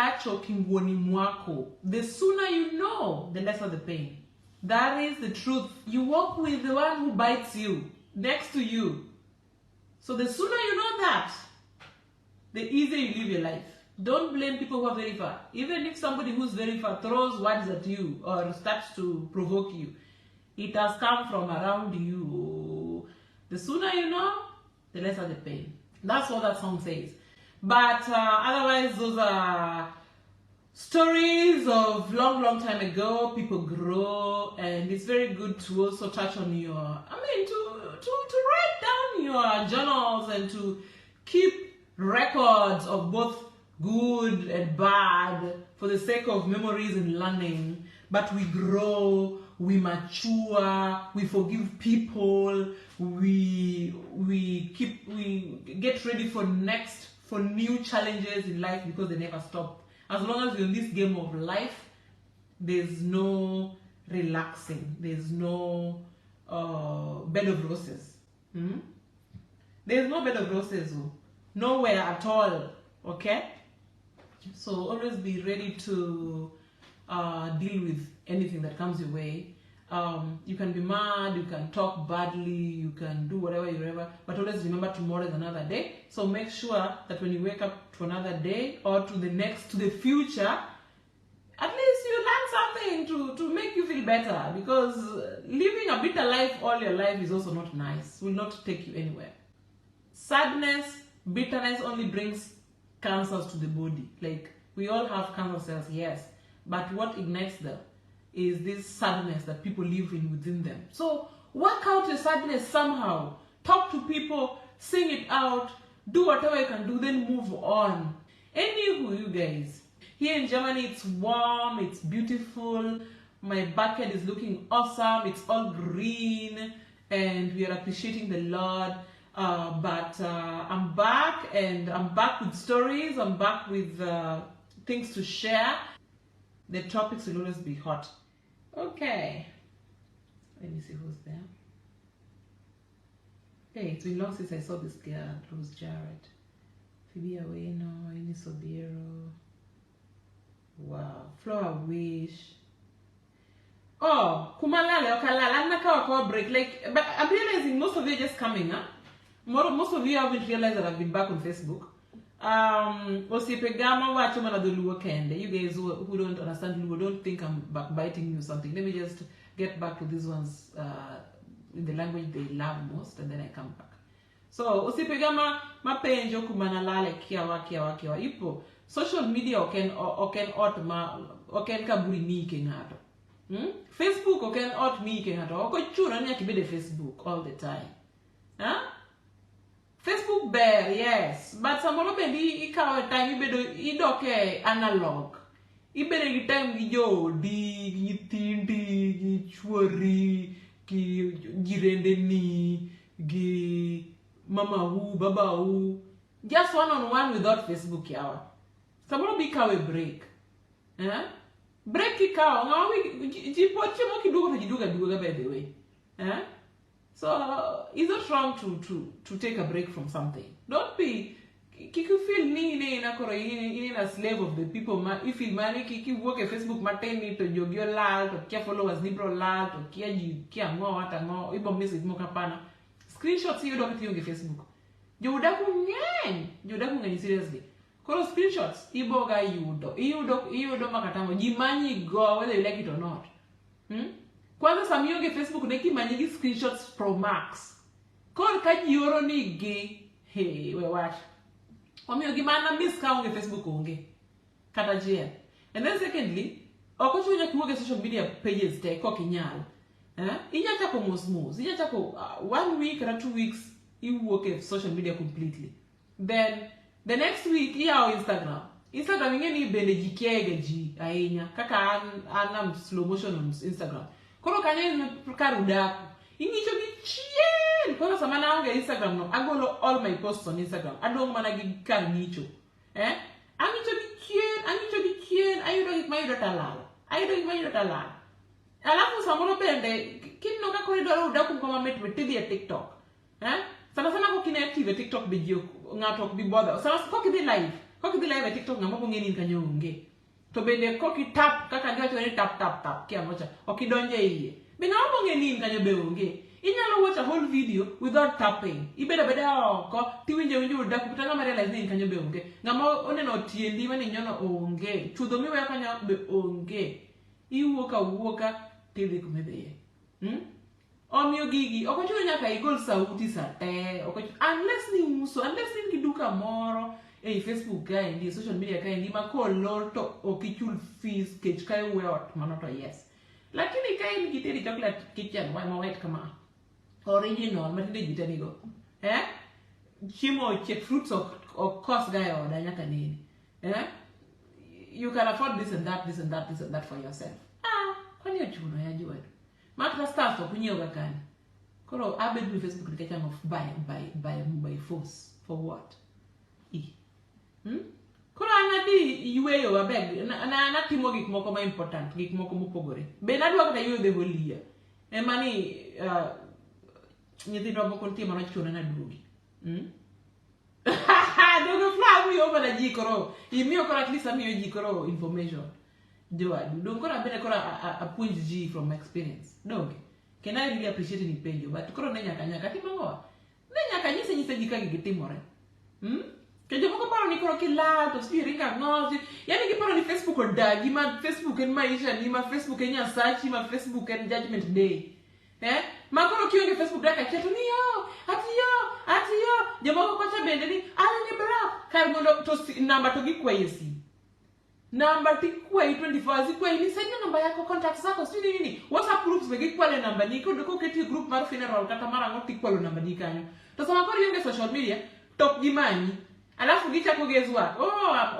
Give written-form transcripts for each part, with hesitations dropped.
gacho kingwoni mwako. The sooner you know, the lesser the pain. That is the truth. You walk with the one who bites you, next to you. So the sooner you know that, the easier you live your life. Don't blame people who are very far. Even if somebody who's very far throws words at you or starts to provoke you, it has come from around you. The sooner you know, the lesser the pain. That's what that song says. But otherwise, those are stories of long time ago. People grow, and it's very good to also touch on your, to write down your journals and to keep records of both good and bad for the sake of memories and learning. But we grow, we mature, we forgive people, we get ready for new challenges in life because they never stop. As long as you're in this game of life, there's no relaxing. There's no bed of roses. There's no bed of roses. Nowhere at all. Okay? So always be ready to deal with anything that comes your way. You can be mad, you can talk badly, you can do whatever, but always remember tomorrow is another day. So make sure that when you wake up to another day or to the future, at least you learn something to make you feel better, because living a bitter life all your life is also not nice, will not take you anywhere. Sadness, bitterness only brings cancers to the body. Like, we all have cancer cells, yes, but what ignites them is this sadness that people live within them. So work out your sadness somehow. Talk to people, sing it out, do whatever you can do, then move on. Anywho, you guys, here in Germany it's warm, it's beautiful, my backyard is looking awesome, it's all green, and we are appreciating the Lord. But I'm back, and I'm back with stories, I'm back with things to share. The topics will always be hot. Okay, let me see who's there. Hey, it's been long since I saw this girl, Rose Jarrett. Phoebe Aweno, Amy Sobiro. Wow, Flora Wish. Oh, Kumalale, Okalala, I'm not going to break. Like, but I'm realizing most of you are just coming, huh? Most of you haven't realized that I've been back on Facebook. You guys who don't understand Luo, don't think I'm backbiting you or something. Let me just get back to these ones in the language they love most, and then I come back. So usipegama mapenjo kumanalale kiawa ipo social media oken kaburi mi kengato. Facebook oken ot mi kengato. Oko chura ni akibede Facebook all the time. Huh? Facebook bear, yes, but samoro bendi ikawe time idoke analog. Ibere gi time gi jodi, gi tindi, gi chwori, gi jirendeni, gi mama hu, baba hu. Just one-on-one without Facebook yawa. Samoro bi ikawe break. Break ikawa, ngawi jipoche mo kiduga by the way. So it's not wrong to take a break from something. Don't be kiku feel ni a slave of the people. If you money kiki work a Facebook mateni to jogyo lal to kia followers libro lal to kia ngo hata ngo ibo message mo kapana. Screenshots you don't think Facebook. Jodaku ngani seriously. Kolo screenshots ibo ga yudo makatango jimanyi go whether you like it or not. Kwanza samioge Facebook neki manyigi screenshots pro max. Kon kaji yoro ni gi. Hey, we watch. Omiogi mana miss ka unge Facebook unge. Kata jia. And then secondly, okocho unya kumoge social media pages te kwa kinyal. Inya chako mosmos. Inya chako 1 week or 2 weeks you work at social media completely. Then the next week iya Instagram. Instagram inge ni bende jikiege ji ainya. Kaka anam slow motion on Instagram. Koro kanya karudaku. Ingicho gi chien. Koro samana onge Instagram no. Agolo all my posts on Instagram. Adong mana gi kar nicho. Angicho gi chien. Ayudo talala. Alafu samoro bende kinno ka koridoro udaku kama metidi ya TikTok. Sana ko kine active TikTok be ngato bi bother. Sana ko kidi live. Kok idhi live e TikTok ng'ama bong'e ni kanyo onge. To bende kok itap kaka giwacho ni tap kia mocha ok idonje iye. Be ng'ama bong'e ni kanyo be onge. Inyalo watch a whole video without tapping. Ibeda oko tiwinjo udak kata ng'ama realize ni kanyo be onge. Ng'ama oneno tiendi mani nyono onge. Chudho miweyo kanyo be onge. Iwuoka tidhi kumedhiye. Omiyo gigi ok ochuno nyaka igol sauti sate. Unless ni uso, unless ni duka moro e Facebook kaendi, social media kaendi ma kolor to ok ichul fees kech kae weot mano to yes. Lakini kae ni giteri chocolate kitchen ma white kama original matinde jite nigo. Chiemo check fruits of course guy oda nyaka nini. You can afford this and that for yourself. Kwani ochuno ya juwedu. Matra stars to kunyo gakani. Koro abed with Facebook the kind of by force for what? Koro anadi yueyo abeg na timo gik moko ma important, gik moko mopogore. Be na dwa kata yueyo the whole year. Mani nyithindo moko timo na chuno na duogi. Dogo flag mi over na jikoro. Imiyo koro at least amiyo jikoro information. Joadu. Don't kora bene kora a point G from experience. Don't. Can I really appreciate ni penjo? But kora nenya kanyaka timangoa. Nenya kanyise nyise jika gitimore. Kejo moko paro ni koro kila to spi ringa ngozi. Yani kiparo ni Facebook odagi ma Facebook en maisha ni ma Facebook en nyasachi ma Facebook en judgment day. Ma koro kionge Facebook daka chetu ni yo. Atiyo. Jomoko kocha bende ni ale ni block. Kar mondo to number to gikwesi. Number tikwe 24 zikwe ni send number yako contacts zako sio nini WhatsApp groups begi kwale number ni ko doko keti group mar funeral kata mara ngoti kwalo number ni kanyo to sama kori yonge social media top gimanyi alafu gichako gezwa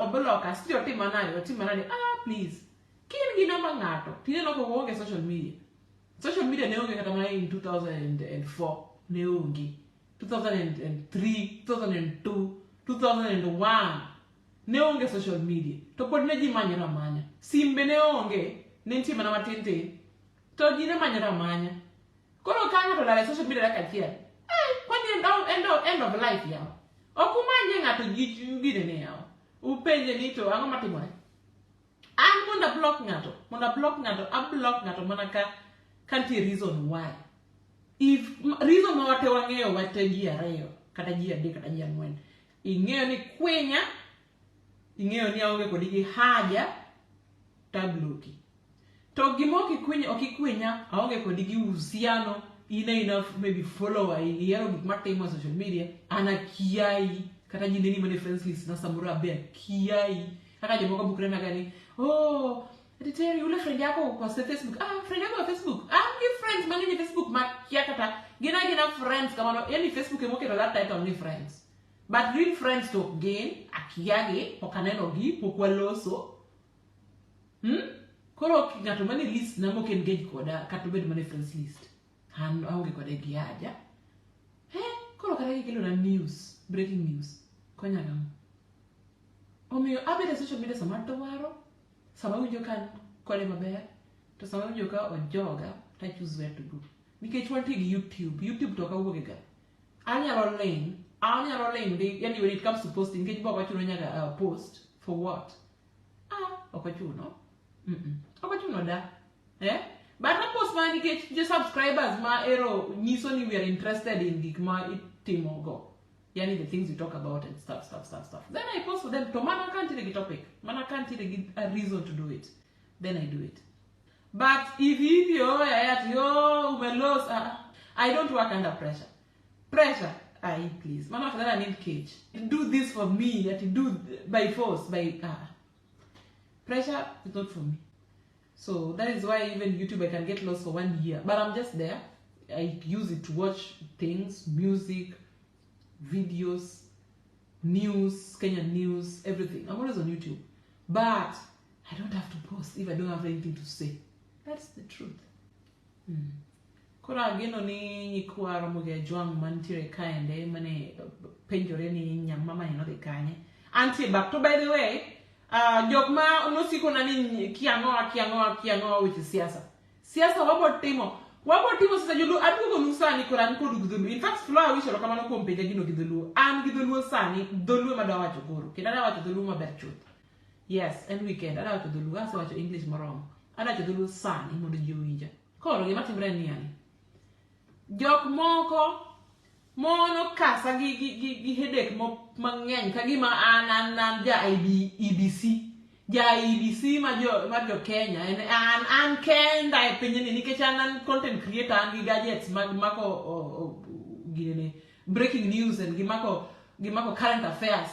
obloka sio timanani please kin gi number ngato tineno ko wonge social media ne onge kata mai in 2004 ne onge 2003 2002 2001 ne onge social media to pod ne ji manyra manya simbe ne onge ne ntie mana matinte to ji ne manyra manya koro kanga to la social media ka chia kwani end of life ya okumanye ngato gide ne ya upenje ni to ango matimore an monda block ngato a block ngato mana ka kanti reason why if reason ma wate wang'eyo wate ji ariyo kata ji adek kata ji ang'wen ing'eyo ni kwenya ing'eyo ni aonge kodi gi haja tabloki to gimoki kwenya okikwenya aonge kodi gi uhusiano ina maybe follower yero gik matimo social media ana kiai kata jinde ni mane friends list na samura be kiai kaka jomoko bukre na gani Terry yule friend yako kwa Facebook friend yako wa Facebook ngi friends mangeni Facebook makia kata gina friends kama yani Facebook emoke to that title ni friends. But real friends to gain akiage okaneno gi pokwaloso koro ngato mane list na moke engage koda katubed mane friends list aonge koda gi aja koro kare kilo na news breaking news konya gamo omiyo abede social media samato waro sama winjo kan kole maber to sama winjo ka ojoga ta choose where to go nikech wanti gi YouTube to ka wuoge ga anyalo lane yani when it comes to posting get baba chuno nyaga post for what okachuno okachuno da but na post man get just subscribers ma ero nyiso ni we are interested in gik ma itimo go yani the things we talk about and stuff then I post for them to mana can't take a topic mana can't take a reason to do it then I do it but if you umelos I don't work under pressure please. Man, after that I need cage. Do this for me, that you do by force, by pressure is not for me. So that is why even YouTube I can get lost for 1 year. But I'm just there. I use it to watch things, music, videos, news, Kenyan news, everything. I'm always on YouTube. But I don't have to post if I don't have anything to say. That's the truth. Kora geno ni nyikwaro muge jwang manitire kaende mane penjore ni nyamama ni node kanye anti back to by the way jokma nosiko nani kiango which is siasa wabo timo Wabo timo sasa julu adugo nusani koran ko dugdulu. In fact flow wish lo kamano ko mpeja gino gidulu. An gidulu sani dolu ma dawa chogoro. Kidana wacho dolu ma berchut. Yes, and weekend ada wacho dolu asa wacho English morom. Ada wacho dolu sani mondo jiwinja. Koro gima timre ni ani. Jok moko mono kasa gi headache mo mang'eny ka gima an ja EBC. Ja EBC ma jo Kenya an kenda e pinyni nikech an content creator an gi gadgets mako gine breaking news and gimako current affairs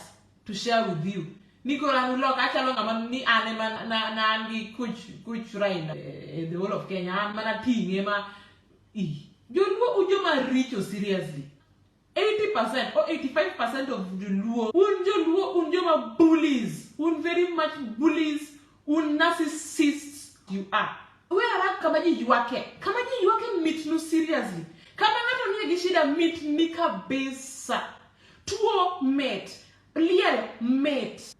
to share with you. Niko an look achalo ngama ni an na an gi kuch rain the whole of Kenya an mana tinge ma joluo ujoma richo seriously 80% or 85% of the Luo, unjoma bullies, very much bullies, narcissists you are. Where are kamaji yuake meet no seriously. Kamanga no gishida meet nika besa. Tuo mate, liel mate,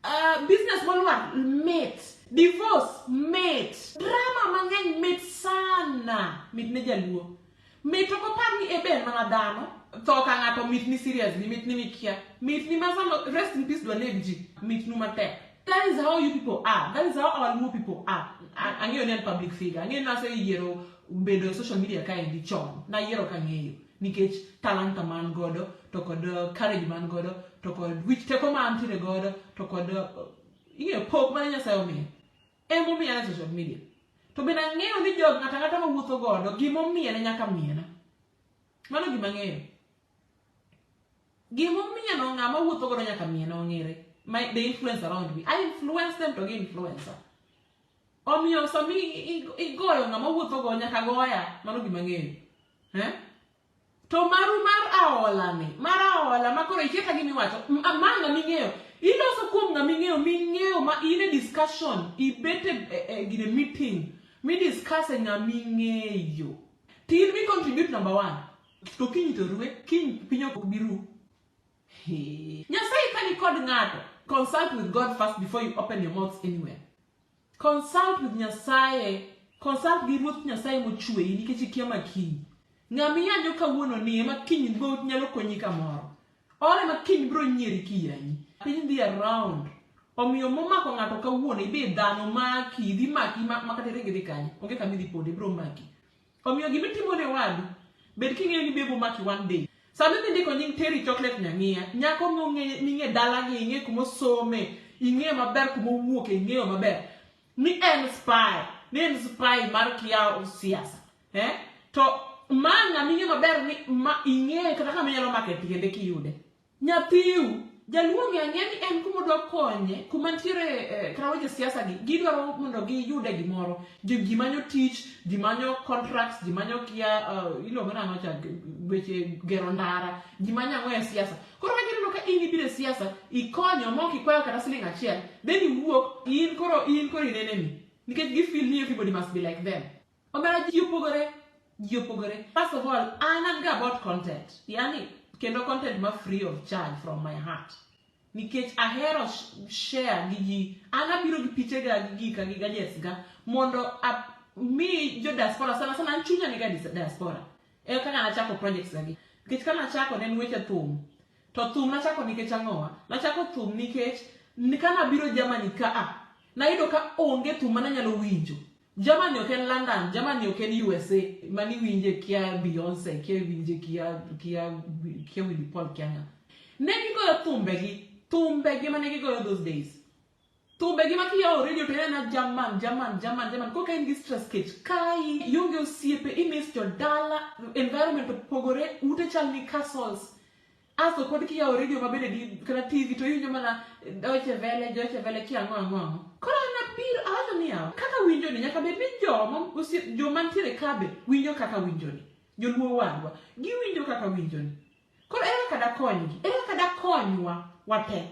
business one mate, divorce mate, drama mangen mate sana meet neja Luo. Mate ko parni eben manadano. Talk and meet me seriously, meet me here. Meet me masama rest in peace do lebji. Meet no matter. That is how you people are. That is how our Luo people are. And you're not public figure. And you're not saying yero bedo social media kind di chong. Na yero kanyeyo. Nikech talanta man godo, tokodo courage man godo, tokodo which teko man tine godo, tokodo poke man nya sayo me. Emo mi ana social media. To bena ngeo ni jog ngata ma wuotho godo, gimo mi ana nyaka miena. Mano gima ngeo. Gimo mieno ngama wuotho godo nyaka mieno ngere. The influence around me. I influence them to get influencer. Omiyo sami igoyo ngama wuotho godo nyaka goya. Mano gima ngeo. To maru mar aola ni. Mar aola makoro ikieta gimi wacho. Manga mingeo. Iloso kuom ngama mingeo ma ine discussion. Ibete gine meeting. Mi discuss ngama mingeo. Till me contribute number 1. To kinyi to ruwe. Kinyi pinyo biru. Nyasai kani kod ngato. Consult with God first before you open your mouth anywhere. Consult with Nyasai. Consult gi ruoth Nyasai mochwe nikech ikia makinyi. Ngami anyo kawuono ni makinyi go nyalo konyi kamoro. Ore makinyi bro nyieri kiyanyi. Piny dhi around. Omiyo momako ngato kawuono ibe dhano maki dhi maki makate rege dhi kanyi. Onge kami dhi pode bro maki. Omiyo gimitimo ne wadu. Bed king'eyo ni bebo maki one day. Sami ndiko nying Terry chocolate nyang'ia, nyako ng'e dala gi ing'e kumo some, ing'e maber kumo wuok, ing'e maber. Ni en spy mar kia siasa. To manga ming'e maber ni ing'e kata kama nyalo make tiende kiyude. Nyathiu, jaluo ng'e ni en kumo dwa konye, kuma ntiere kata weche siasa gi, gidwaro mondo giyude gimoro. Gimanyo tich, gimanyo contracts, gimanyo kia iluongo nang'o cha weche gero ndara, gimanyo ang'o e siasa. Koro wajirino ka in ibire siasa, ikonyo mok ikwayo kata siling achiel, then iwuok, in koro inenemi. Nikech gifeel ni everybody must be like them. Omera ji opogore. First of all, I'm about content. Yani, kendo content ma free of charge from my heart. Nikech ahero share gi ji, anabiro gi piche ga gi gadgets ga mondo mi jo diaspora sana anchunya ni ga diaspora. Kaka nachako projects ga gi. Nikech kana nachako nen weche thum. To thum nachako nikech ang'owa. Nachako thum nikech nikana biro Germany ka nayudo ka onge thum mana nyalo winjo. Germany ok en London, Germany ok en USA, mani winje kia Beyonce, kia winje kia Willy Paul Kenya. Ne gigoyo thumbegi mane gigoyo those days. Thumbegi ma kiyawo radio to na German. Koka in gi stress kech. Kai yonge osiepe imis jo dala, environment opogore, ute chal ni castles. Aso kod kiyawo radio mabende di kana TV to yunyo mana Deutsche Welle kia ang'o. Kora na biro awacho niya, kaka winjo ni nyaka bed ni jo mantiere kabe winjo kaka winjo ni. Joluo wadwa, giwinjo kaka winjo ni. Koro ere kada konygi, ere kada konywa wate.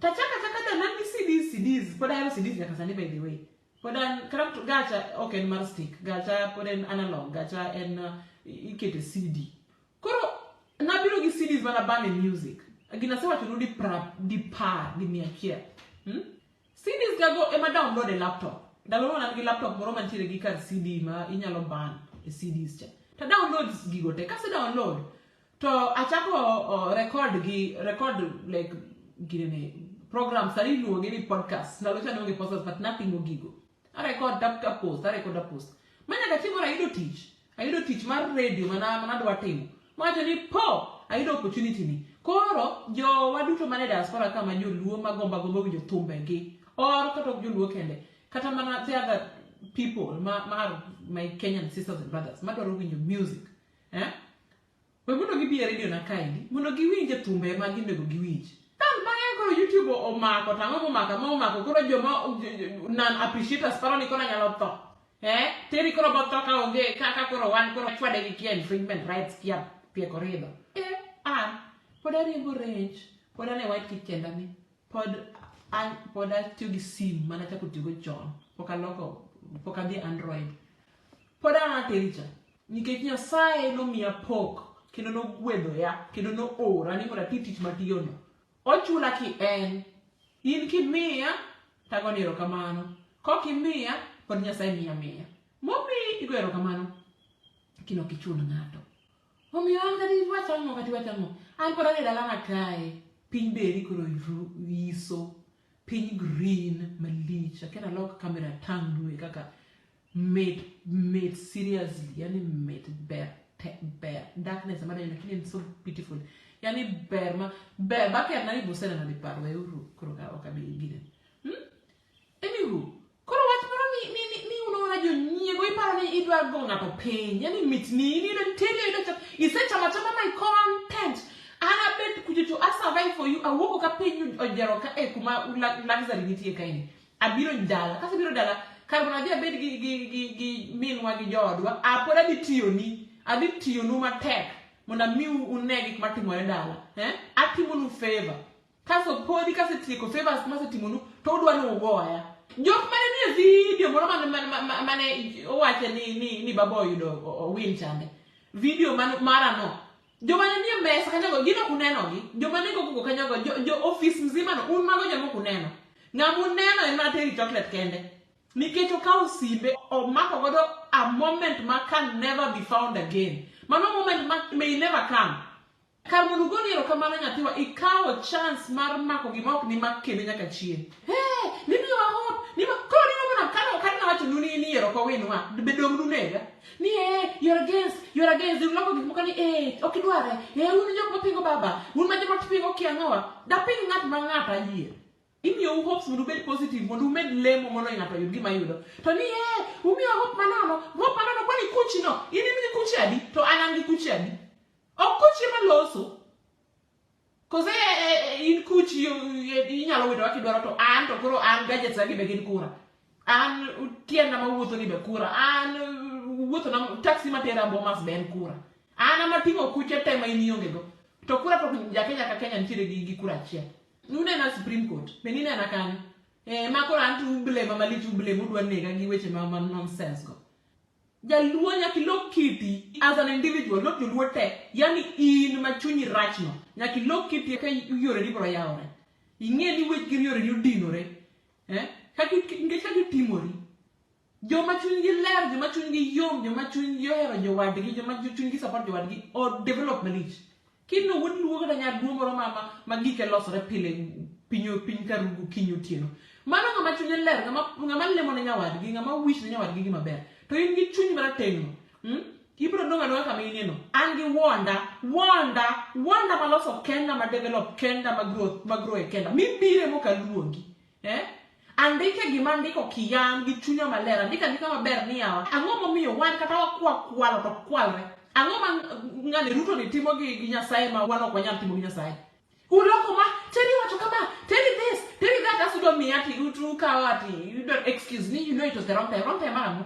Tachaka da nani CDs, poda hero CDs nyaka sani by the way. Poda karam gacha ok en mar stick, gacha poda en analog, gacha en ikete CD. Koro nabiro gi CDs mana bane music. Ginasewa turudi di par di miakia. CDs gago ema download a laptop. Download na gi laptop moro mantiere gi kar CD ma inyalo ban. CDs cha to downloads gigo te kase download to achako record like gine programs ari luonge ni podcast na locha no podcast but nothing gigo I record tap post manya katimo ayudo tich mar radio mana dwa timo macho ni po ayudo opportunity ni koro jo waduto mane diaspora kama joluo magomba winjo thumbegi or kata joluo kende kata mana the other people my Kenyan sisters and brothers madwaro winjo music we mondo gibi radio na kaini mondo giwinje thumbe ma ginego giwinj tan bang'e koro YouTube omako tang'o momako koro joma nan appreciators paro ni kona nyalo tho teri koro botho ka onge kaka koro wan koro chwade gi kia infringement rights kia pieko ridho pod ariembo range pod ane white kitchen ni pod atiyo gi sim mana chako tiyo go chon pok adhi Android pod anatericha nikech Nyasaye nomiya pok kendo nogwedho ya kendo noora ni mondo ati tich matiyono ochula ki in kimiya tagoni erokamano kok imiya pod Nyasaye miya momi igo erokamano kinok ichul ng'ato omiyo an kati wachang'o an pod ane dalana kae piny beri koro iso piny green malich akena lok kamera tang dwe kaka made seriously yani made ber darkness amada lakini so beautiful yani ber baker na ibusena na diparo euru koro ka okabi gine anywho koro wach moro ni unaona jo nyiego iparo ni idwa go ng'ato piny yani mitni ni na tele isechama my content ana bet kujitu survive for you awoko ka piny ojero ka kuma luxury nitie kaini abiro ndala kase biro dala karbona dia bet gi minwa gi jodwa apoda adhi tiyonu matek mondo mi unegi matimore dala atimonu favor kaso podi kase tieko favors mase timonu to udwa ni ugoya jok mane ni video moro mane owache ni babo yudo win chande video marano joma nie mesa kanyago gino kuneno gi joma nego kugo kanyago jo office mzima no un mago jamo kuneno ngamu neno ema teri chocolate kende nikech okaw simbe o mako godo a moment can never be found again mano moment may never come karmunu goni erokamano nyathiwa ikawo chance mar mako gima ok ni makende nyaka chien nimiwa hope nima koro nima kana wacho nuni ni erokowinwa bedong dunega ni you're against loko gik moko ni okidware unu jok mapingo baba un ma jok mapingo kiang'owa daping ng'at ma ng'ata yie imiyo hopes mondo ubed positive mondo umed lemo mondo ng'ato yud gima yudo to ni umiyo hope manano kwani kuchi no ini kuchi adi to anangi kuchi adi ok kuchi maloso koze in kuchi inyalo wito akidwaro to an to koro an gadgets agi be gin kura an tienda mawuotho ni be kura an wuotho na taxi matera Bomas ben kura ana matingo kuche tema inionge go to kura to jakenya ka Kenya ntiere gi kura achiel nune na Supreme Court benine na kanyo makoro antu blame malitu blame udwa nega gi weche ma nonsense go jaluo nyaki lok kiti as an individual not joluo te yani in machunyi rachno nyaki lok kiti ka yore di bro yaore ing'e ni wech gir yore ni udinore kaki timori joma chunygi ler joma chunygi yom joma chunygi ohero jowadgi joma chunygi support jowadgi o develop malich kino won luo kata nya duo moro ma gike losore pile piny karugu kinyo tieno mano ngama chunye ler ngama lemo ne nyawadgi ngama wish ne nyawadgi gima ber to in gi chuny mara tegno ibro donga donga kama ineno an gi wanda maloso kenda ma develop kenda ma grow e kenda mibire mo kaluongi andike gima ndiko kiyam gi chunyo malera andika maber ni yawa ang'o momiyo wan kata wakwalo to kwalre ang'o ma ng'ani Ruto ni timo gi Nyasaye ma wan ok wanyal timo gi Nyasaye uloko ma teri wacho kama teri this teri that asudo mi ati utu kawati you don't excuse me you know it was the wrong time mano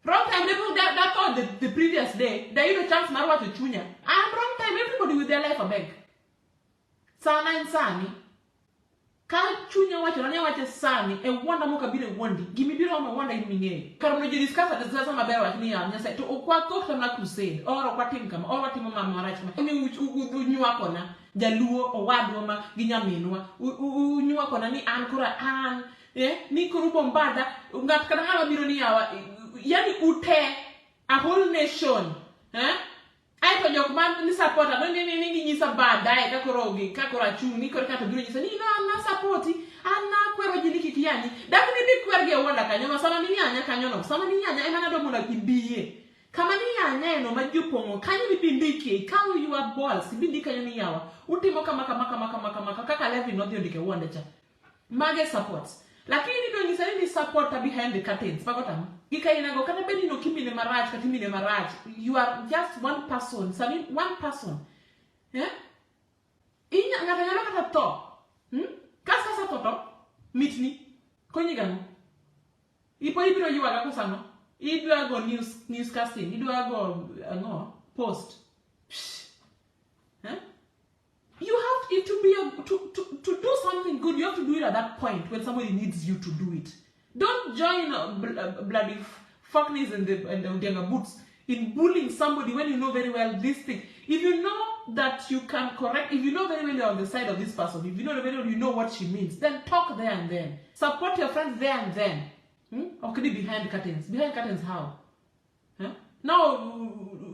wrong time that thought the previous day they had a chance mar wacho chunya and wrong time everybody with their life abeg sana insani ka chunya wacho ne wacho sani wanda mo kabire wondi gimi biro ma wanda iming'e kar no discuss at the sama bero at ni ya Nyasaye to okwa kokta na crusade oro kwa tim kama oro timo mama marach ma ni unywa kona jaluo owadwa ma ginyaminwa unywa kona ni an kura an ni kuru bombada ngat kana ngama biro ni yawa yani ute a whole nation. I to jok man ni support no ni nyisa badaye kakora chung ni kor kato biro nyisa ni na support ana kwero jini kikiyani dakini bi kwerge wonda kanyo no sama ni nyanya kanyo no sama ni nyanya ema na do mona kibiye kama ni nyanya no majupongo kanyo bi bindike how you are balls bindika kanyo ni yawa utimo kama kaka level no ndike wonda cha mage support lakini do nyisa ni support behind the curtains pakota gikainago kana bedi no kimine maraj katimine maraj you are just one person sami one person inya ngata nyalo kata to kasa toto mitni konyigano ipo ibiro yuaga kusano idwa go newscasting idwa go no post you have to be to do something good. You have to do it at that point when somebody needs you to do it. Don't join bloody fuckness and the boots in bullying somebody when you know very well this thing. If you know that you can correct, if you know very well you're on the side of this person, if you know very well you know what she means, then talk there and then. Support your friends there and then. Okay, behind curtains. Behind curtains how? Now,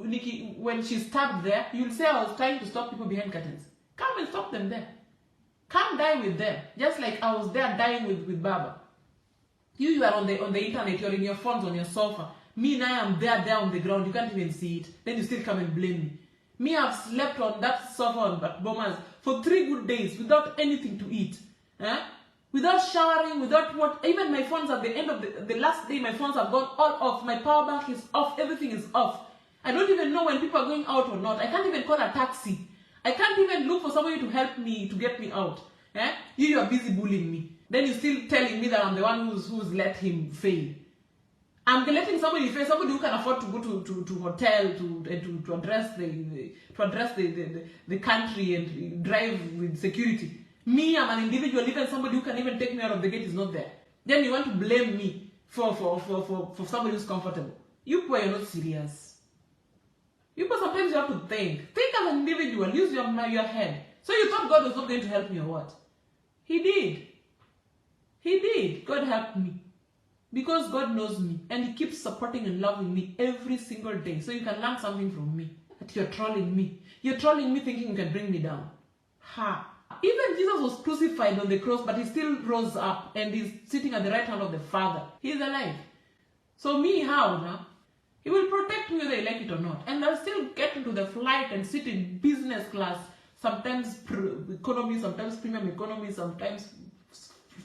Nikki, when she stabbed there, you'll say I was trying to stop people behind curtains. Come and stop them there. Come die with them. Just like I was there dying with Baba. You are on the internet, you're in your phones on your sofa. Me and I am there on the ground, you can't even see it. Then you still come and blame me. Me, I've slept on that sofa on Bomas for 3 good days without anything to eat. Without showering, without what. Even my phones at the end of the last day, my phones have gone all off. My power bank is off, everything is off. I don't even know when people are going out or not. I can't even call a taxi. I can't even look for somebody to help me, to get me out. You are busy bullying me. Then you're still telling me that I'm the one who's let him fail. I'm letting somebody fail, somebody who can afford to go to hotel to address the country and drive with security. Me, I'm an individual, even somebody who can even take me out of the gate is not there. Then you want to blame me for somebody who's comfortable. You poor, you're not serious. You sometimes you have to think. Think as an individual, use your head. So you thought God was not going to help me or what? He did. He did. God helped me. Because God knows me. And He keeps supporting and loving me every single day. So you can learn something from me. That you're trolling me. You're trolling me thinking you can bring me down. Even Jesus was crucified on the cross, but He still rose up. And He's sitting at the right hand of the Father. He's alive. So me, how now? He will protect me whether I like it or not. And I'll still get into the flight and sit in business class. Sometimes economy, sometimes premium economy, sometimes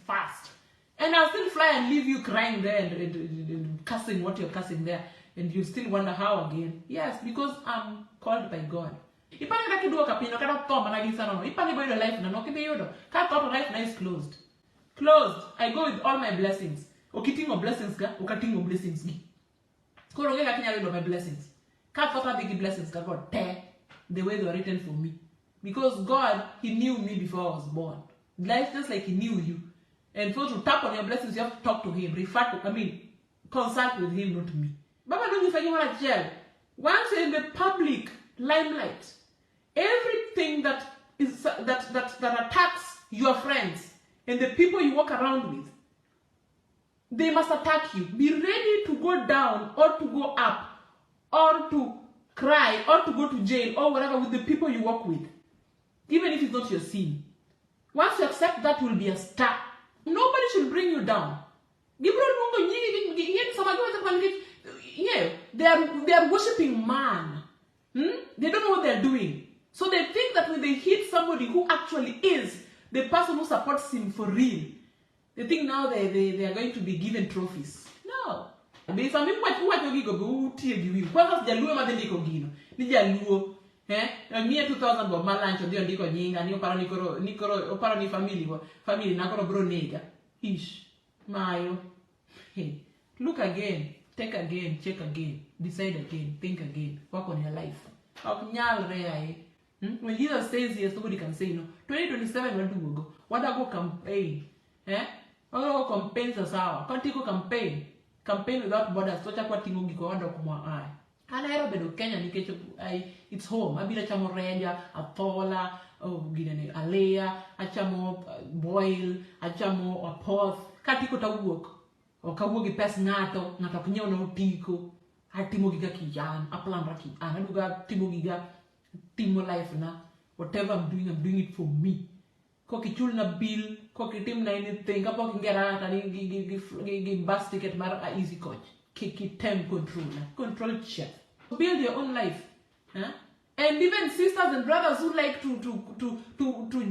fast. And I'll still fly and leave you crying there and cussing what you're cussing there. And you still wonder how again. Yes, because I'm called by God. Ipani kaki duo kapino kada toma na gisa no. Ipani boy the life na no kibe yodo. Ka top life na is closed. Closed. I go with all my blessings. Okitingo blessings ga, okatingo blessings gi. Koro ge kakinya read my blessings. Ka top big blessings ka God te the way they were written for me. Because God, He knew me before I was born. Life just like He knew you. And so to tap on your blessings, you have to talk to Him, consult with Him, not me. Baba, don't you think you want to jail? Once you're in the public limelight, everything that attacks your friends and the people you walk around with, they must attack you. Be ready to go down or to go up or to cry or to go to jail or whatever with the people you walk with. Even if it's not your sin. Once you accept that, you will be a star. Nobody should bring you down. They are worshipping man. They don't know what they're doing. So they think that when they hit somebody who actually is the person who supports him for real, they think now they are going to be given trophies. No. There is some people who go mia 2000 bo malancho dio ndiko nyinga ni oparo oparo ni family na koro bro nega ish mayo. Hey, look again, take again, check again, decide again, think again, work on your life. When Jesus says yes, nobody can say no. 2027 what do we go? What go campaign? What go campaign sawa? Can't go campaign without borders. So cha kwa tingo giko wanda kumwa ai. Kana ero bedo Kenya nikecho it's home. Abira chamo reja, atola, ginene alea, achamo boil, achamo apoth. Katiko tawuok. O kawuok gi pes ngato knyeo no tiko. atimo giga kiyan, aplan ra kiyan, aduga timo giga timo life na, whatever I'm doing it for me. Koki chul na bill, koki tim na anything, kapo kingera ata gi bus ticket mara a easy coach. Kiki time control chef. Build your own life. Huh? And even sisters and brothers who like to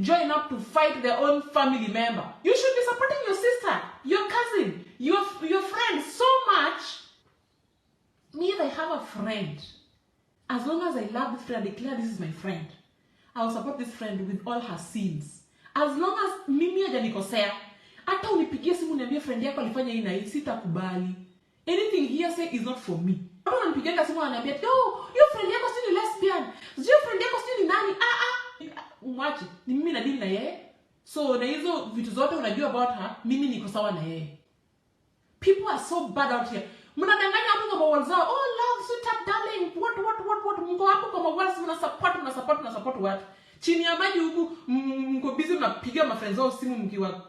join up to fight their own family member. You should be supporting your sister, your cousin, your friend so much. Me, if I have a friend, as long as I love this friend, I declare this is my friend, I will support this friend with all her sins. As long as mimi hajanikosea, hata unipigie simu niambie friend yako alifanya hii na hii, sitakubali. Anything here say is not for me. Watu wananipigia simu wananiambia, "Oh, your friend yako si ni lesbian. Your friend yako si ni nani?" Mwache, ni mimi na dini na yeye. So na hizo vitu zote unajua about her, mimi niko sawa na yeye. People are so bad out here. Mnadanganya hapo kwa walls zao. "Oh, love, sweetheart, darling. What. Mko hapo kwa walls mna support what? Chini ya maji huku mko busy mnapiga ma friends wao simu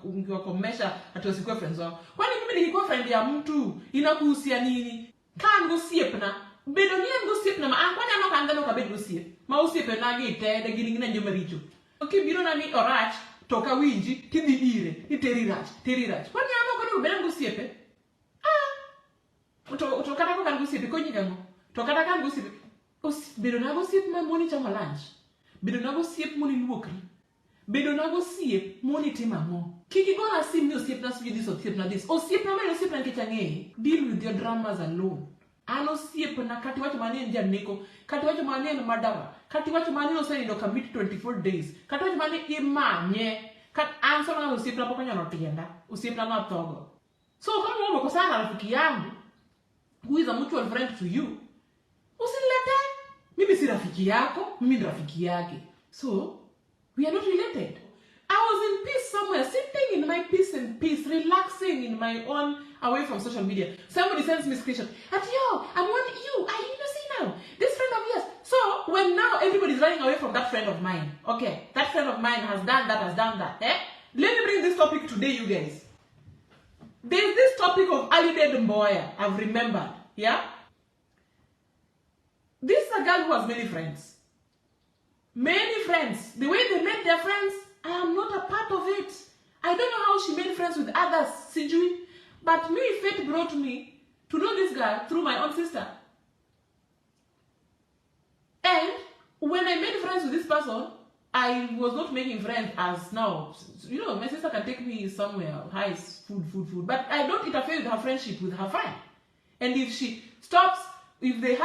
mkiwakomesha ati wasikuwe friends wao. Kwani mimi nikikuwa friend ya mtu inakuhusia nini? Kan go siep na. Bedo ni go siep na ma kwani ano kanga no ka bedo siep. Ma usiep na gi tede gini ngina njoma richo. Okay, biro na ni orach toka winji tidhi ire ni teri rach. Kwani ano kwani bedo go siep? To kata ko kan go siep ko nyigango. To kata kan go siep. Bedo na go siep ma moni chama lunch. Bedo na go siep moni luokri. Bedo na go siep moni timamo. Kiki go na sim ni osiep na suji this osiep na this. Osiep na mele osiep na nkichange. Deal with your dramas alone. Ano osiep na kati wacho mani nja neko. Kati wacho mani na madara. Kati wacho mani no say no commit 24 days. Kati wacho mani imanye. Kat answer na osiep na pokonya no tienda. Osiep na thogo. So kama wewe umekosana na rafiki yangu who is a mutual friend to you, usilete. Mimi si rafiki yako, mimi ni rafiki yake. So, we are not related. I was in peace somewhere, sitting in my peace and peace, relaxing in my own, away from social media. Somebody sends me a screenshot. At yo, I'm warning you. You see now, this friend of yours. So, when now everybody's running away from that friend of mine. Okay, that friend of mine has done that. Let me bring this topic today, you guys. There's this topic of Alide Mboya, I've remembered. Yeah? This is a girl who has many friends. Many friends. The way they made their friends, I am not a part of it. I don't know how she made friends with others, Sijui. But me, fate brought me to know this girl through my own sister. And when I made friends with this person, I was not making friends as now. You know, my sister can take me somewhere, high food. But I don't interfere with her friendship with her friend. And if she stops, if they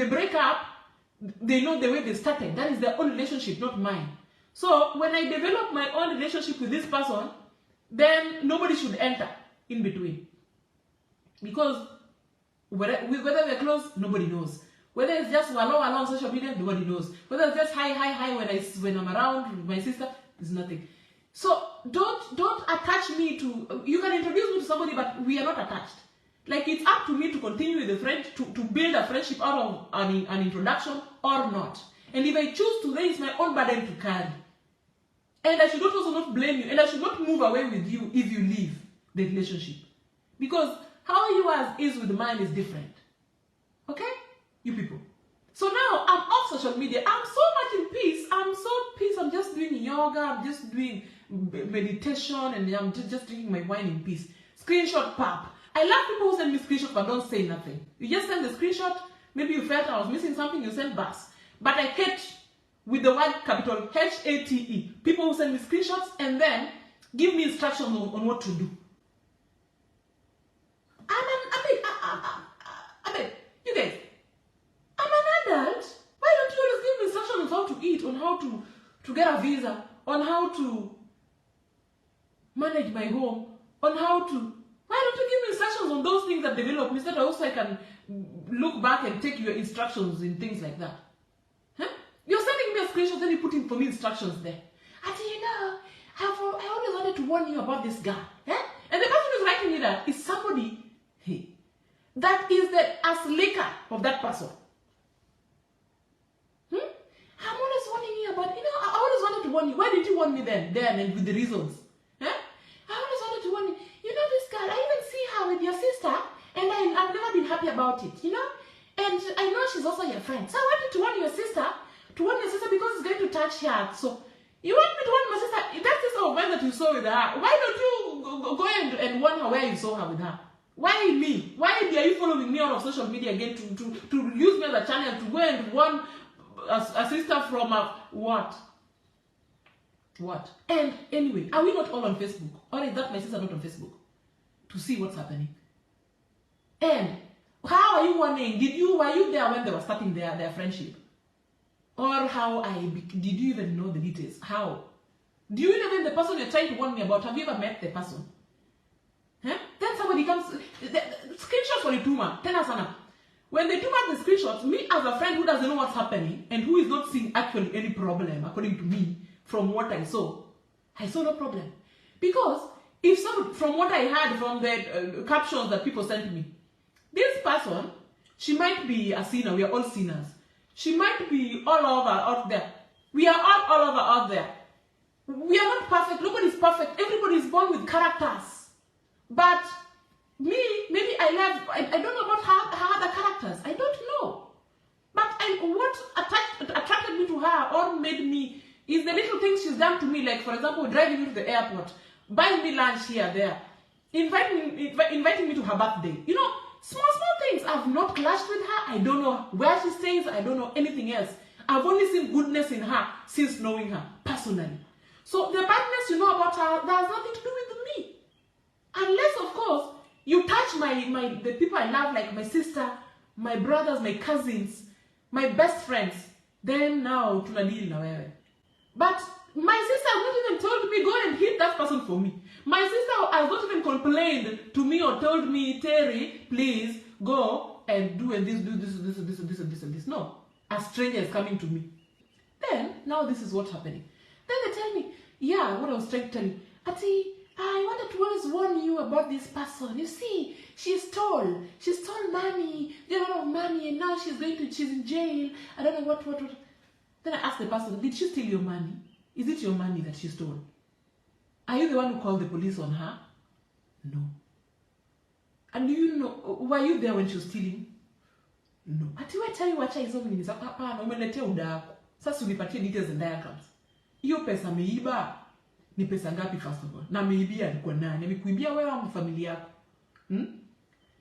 break up, they know the way they started. That is their own relationship, not mine. So when I develop my own relationship with this person, then nobody should enter in between. Because whether we're close, nobody knows. Whether it's just wallow on social media, nobody knows. Whether it's just hi when I'm around with my sister, there's nothing. So don't attach me to. You can introduce me to somebody, but we are not attached. Like, it's up to me to continue with the friend, to build a friendship out of an introduction or not. And if I choose to, then it's my own burden to carry. And I should also not blame you. And I should not move away with you if you leave the relationship. Because how yours is with mine is different. Okay? You people. So now, I'm off social media. I'm so much in peace. I'm so peace. I'm just doing yoga. I'm just doing meditation. And I'm just drinking my wine in peace. Screenshot pop. I love people who send me screenshots but don't say nothing. You just send the screenshot, maybe you felt I was missing something, you send bus. But I hate, with the word capital H-A-T-E, people who send me screenshots and then give me instructions on what to do. You guys, I'm an adult. Why don't you always give me instructions on how to eat, on how to get a visa, on how to manage my home, on how to... Why don't you give me instructions on those things that develop me so that also I can look back and take your instructions in things like that? Huh? You're sending me a screenshot, then you put in for me instructions there. And you know, I always wanted to warn you about this guy. Eh? And the person who's writing me that is somebody, that is the aslika of that person. I'm always warning you about, I always wanted to warn you. Why did you warn me then and with the reasons? I always wanted to warn you. You know this girl, I even see her with your sister, and I've never been happy about about it, you know? And I know she's also your friend. So I wanted to warn your sister, because it's going to touch her. So you want me to warn my sister? That's the sort of man that you saw with her. Why don't you go and warn her where you saw her with her? Why me? Why are you following me out of social media again to use me as a channel to go and warn a sister from a what? What? And anyway, are we not all on Facebook? Or is that my sister not on Facebook? To see what's happening. And how are you warning? Were you there when they were starting their friendship? Or did you even know the details? How? Do you even the person you're trying to warn me about? Have you ever met the person? Huh? Then somebody comes, the screenshots for the tumor. Tell us, Anna. When they tumor the screenshots, me as a friend who doesn't know what's happening and who is not seeing actually any problem, according to me, from what I saw no problem. Because from what I heard from the captions that people sent me, this person, she might be a sinner. We are all sinners. She might be all over out there. We are all over out there. We are not perfect. Nobody's perfect. Everybody is born with characters. But me, maybe I don't know about her other characters. I don't know. But what attracted me to her or made me is the little things she's done to me. Like, for example, driving me to the airport, buying me lunch here, there, inviting me to her birthday. You know, small things. I've not clashed with her. I don't know where she stays. I don't know anything else. I've only seen goodness in her since knowing her personally. So the badness you know about her, that has nothing to do with me. Unless, of course, you touch the people I love, like my sister, my brothers, my cousins, my best friends, then now tuna deal na wewe. But my sister has not even told me, go and hit that person for me. My sister has not even complained to me or told me, Terry, please go and do this. No. A stranger is coming to me. Then, now this is what's happening. Then they tell me, yeah, what I was trying to tell you. Ati, I wanted to always warn you about this person. You see, she stole money, a lot of money, and now she's in jail. I don't know what. Then I asked the person, did she steal your money? Is it your money that she stole? Are you the one who called the police on her? No. And do you know, were you there when she was stealing? No. Ati we tell you wacha hizo mimi za hapana umeletea udako. Sasa unipatie details and diagrams. Hiyo pesa ameiba ni pesa ngapi first of all? Na ameibia alikuwa nani? Amekuibia wewe au familia yako?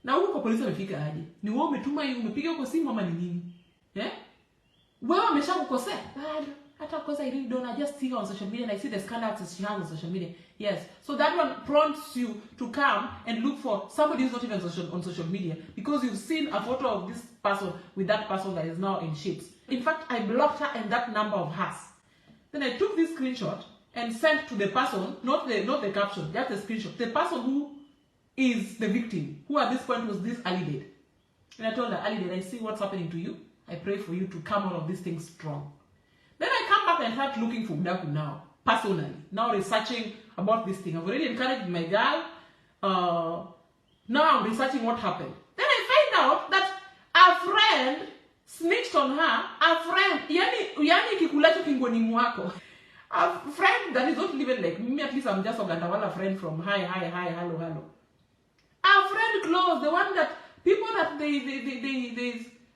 Na huko kwa polisi wamefika aje? Ni wewe umetuma hiyo umepiga huko simu ama ni nini? Wewe ameshakukosea? Bado. Hata because I really don't, I just see her on social media and I see the scandals she has on social media. Yes. So that one prompts you to come and look for somebody who's not even on social media because you've seen a photo of this person with that person that is now in shit. In fact, I blocked her and that number of hers. Then I took this screenshot and sent to the person, not the caption, just the screenshot, the person who is the victim, who at this point was this Alidade. And I told her, Alidade, I see what's happening to you. I pray for you to come out of these things strong. Then I come back and start looking for Udaku now, personally. Now researching about this thing. I've already encouraged my girl. Now I'm researching what happened. Then I find out that a friend snitched on her. A friend, yani kikulacho kingoni mwako. A friend that is not even like me, at least I'm just a Gandawala friend from hi, hello. A friend close, the one that, people that